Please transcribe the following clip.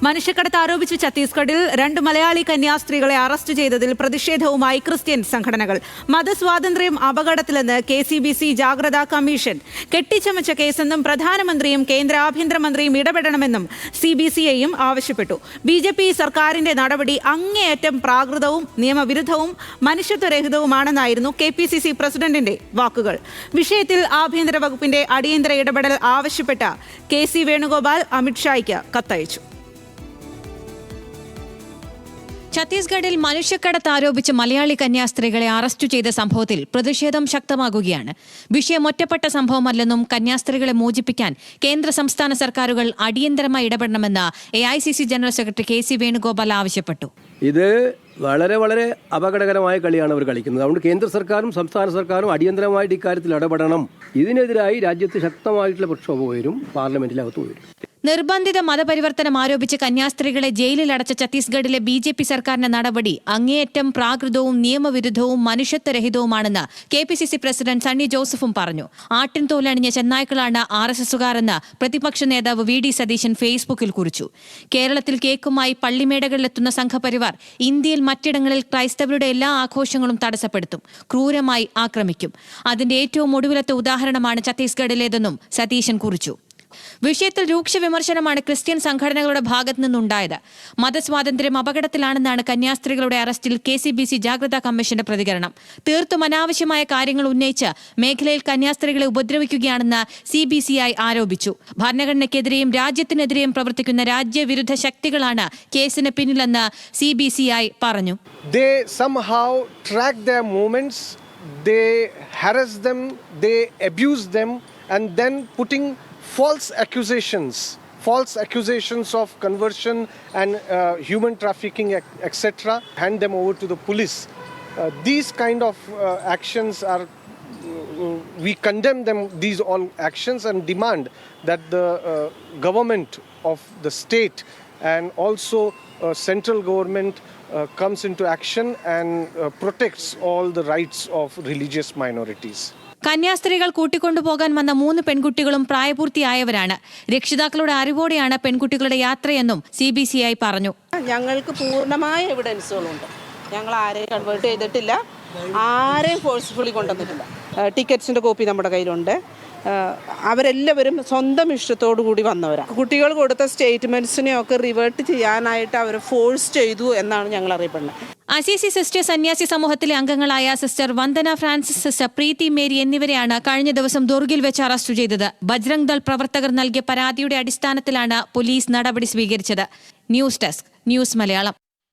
മനുഷ്യക്കടത്ത് ആരോപിച്ച് ഛത്തീസ്ഗഡിൽ 2 മലയാളി കന്യാസ്ത്രീകളെ അറസ്റ്റ് ചെയ്തതിൽ പ്രതിഷേധവുമായി ക്രിസ്ത്യൻ സംഘടനകൾ. മതസ്വാതന്ത്ര്യം അപകടത്തിലെന്ന് KCBC ജാഗ്രതാ കമ്മീഷൻ. കെട്ടിച്ചമച്ച കേസെന്നും പ്രധാനമന്ത്രിയും കേന്ദ്ര ആഭ്യന്തരമന്ത്രിയും ഇടപെടണമെന്നും CBCഐയും ആവശ്യപ്പെട്ടു. BJP സർക്കാരിന്റെ നടപടി അങ്ങേയറ്റം പ്രാകൃതവും നിയമവിരുദ്ധവും മനുഷ്യത്വരഹിതവുമാണെന്നായിരുന്നു KPCC പ്രസിഡന്റിന്റെ വാക്കുകൾ. വിഷയത്തിൽ ആഭ്യന്തര വകുപ്പിന്റെ അടിയന്തര ഇടപെടൽ ആവശ്യപ്പെട്ട KC വേണുഗോപാൽ അമിത്ഷായ്ക്ക് കത്തയച്ചു. ഛത്തീസ്ഗഡിൽ മനുഷ്യക്കടത്ത് ആരോപിച്ച് മലയാളി കന്യാസ്ത്രീകളെ അറസ്റ്റ് ചെയ്ത സംഭവത്തിൽ പ്രതിഷേധം ശക്തമാകുകയാണ്. വിഷയം ഒറ്റപ്പെട്ട സംഭവമല്ലെന്നും കന്യാസ്ത്രീകളെ മോചിപ്പിക്കാൻ കേന്ദ്ര സംസ്ഥാന സർക്കാരുകൾ അടിയന്തരമായി ഇടപെടണമെന്ന് AICC general secretary KC Venugopal ആവശ്യപ്പെട്ടു. ഇത് വളരെ അപകടകരമായ കളിയാണ് അവർ കളിക്കുന്നത്. അതുകൊണ്ട് കേന്ദ്ര സർക്കാരും സംസ്ഥാന സർക്കാരും അടിയന്തരമായിട്ട് ഇക്കാര്യത്തിൽ ഇടപെടണം. ഇതിനെതിരായി രാജ്യത്ത് ശക്തമായിട്ടുള്ള പ്രക്ഷോഭം ഉയരും, പാർലമെന്റിലകത്ത് ഉയരും. നിർബന്ധിത മതപരിവർത്തനം ആരോപിച്ച് കന്യാസ്ത്രീകളെ ജയിലിൽ അടച്ച ഛത്തീസ്ഗഡിലെ BJP സർക്കാരിന്റെ നടപടി അങ്ങേയറ്റം പ്രാകൃതവും നിയമവിരുദ്ധവും മനുഷ്യത്വരഹിതവുമാണെന്ന് KPCC പ്രസിഡന്റ് സണ്ണി ജോസഫും പറഞ്ഞു. ആട്ടിൻതോലണിഞ്ഞ ചെന്നായ്ക്കളാണ് RSSുകാരെന്ന് പ്രതിപക്ഷ നേതാവ് VD സതീശൻ ഫേസ്ബുക്കിൽ കുറിച്ചു. കേരളത്തിൽ കേക്കുമായി പള്ളിമേടകളിലെത്തുന്ന സംഘപരിവാർ ഇന്ത്യയിൽ മറ്റിടങ്ങളിൽ ക്രൈസ്തവരുടെ എല്ലാ ആഘോഷങ്ങളും തടസ്സപ്പെടുത്തും, ക്രൂരമായി ആക്രമിക്കും. അതിന്റെ ഏറ്റവും ഒടുവിലത്തെ ഉദാഹരണമാണ് ഛത്തീസ്ഗഡിലേതെന്നും സതീശൻ കുറിച്ചു. വിഷയത്തിൽ രൂക്ഷ വിമർശനമാണ് ക്രിസ്ത്യൻ സംഘടനകളുടെ ഭാഗത്തു നിന്നുണ്ടായത്. മതസ്വാതന്ത്ര്യം അപകടത്തിലാണെന്നാണ് കന്യാസ്ത്രീകളുടെ അറസ്റ്റിൽ KCBC ജാഗ്രതാ കമ്മീഷന്റെ പ്രതികരണം. തീർത്തും അനാവശ്യമായ കാര്യങ്ങൾ ഉന്നയിച്ച് മേഖലയിൽ കന്യാസ്ത്രീകളെ ഉപദ്രവിക്കുകയാണെന്ന് CBCI ആരോപിച്ചു. ഭരണഘടനയ്ക്കെതിരെയും രാജ്യത്തിനെതിരെയും പ്രവർത്തിക്കുന്ന രാജ്യവിരുദ്ധ ശക്തികളാണ് കേസിന് പിന്നിലെന്ന് CBCI പറഞ്ഞു. They somehow track their movements, they harass them, they abuse them, and then putting false accusations of conversion and human trafficking, etc., hand them over to the police. These kind of actions are, we condemn them, these all actions, and demand that the government of the state and also central government comes into action and protects all the rights of religious minorities. കന്യാസ്ത്രീകൾ കൂട്ടിക്കൊണ്ടുപോകാൻ വന്ന 3 പെൺകുട്ടികളും പ്രായപൂർത്തിയായവരാണ്. രക്ഷിതാക്കളുടെ അറിവോടെയാണ് പെൺകുട്ടികളുടെ യാത്രയെന്നും CBCI പറഞ്ഞു. ഞങ്ങൾക്ക് പൂർണ്ണമായ എവിഡൻസുകളുണ്ട്. ഞങ്ങൾ ആരെയും convert ചെയ്തിട്ടില്ല, ആരെയും ഫോഴ്സ്ഫുള്ളി കൊണ്ടുവന്നിട്ടില്ല. ടിക്കറ്റ്സിൻ്റെ കോപ്പി നമ്മുടെ കയ്യിലുണ്ട്. അവരെല്ലാവരും സ്വന്തം ഇഷ്ടത്തോടു കൂടി വന്നവരാണ്. കുട്ടികൾ കൊടുത്ത സ്റ്റേറ്റ്മെന്റ്സിനെയൊക്കെ റിവേർട്ട് ചെയ്യാനായിട്ട് അവർ ഫോഴ്സ് ചെയ്തു എന്നാണ് ഞങ്ങൾ അറിയപ്പെടുന്നത്. അസീസി സിസ്റ്റർ സന്യാസി സമൂഹത്തിലെ അംഗങ്ങളായ സിസ്റ്റർ വന്ദന ഫ്രാൻസിസ്, സിസ്റ്റർ പ്രീതി മേരി എന്നിവരെയാണ് കഴിഞ്ഞ ദിവസം ദുർഗിൽ വെച്ച് അറസ്റ്റ് ചെയ്തത്. ബജ്രംഗ് ദൾ പ്രവർത്തകർ നൽകിയ പരാതിയുടെ അടിസ്ഥാനത്തിലാണ് പോലീസ് നടപടി സ്വീകരിച്ചത്. News desk, news Malayalam.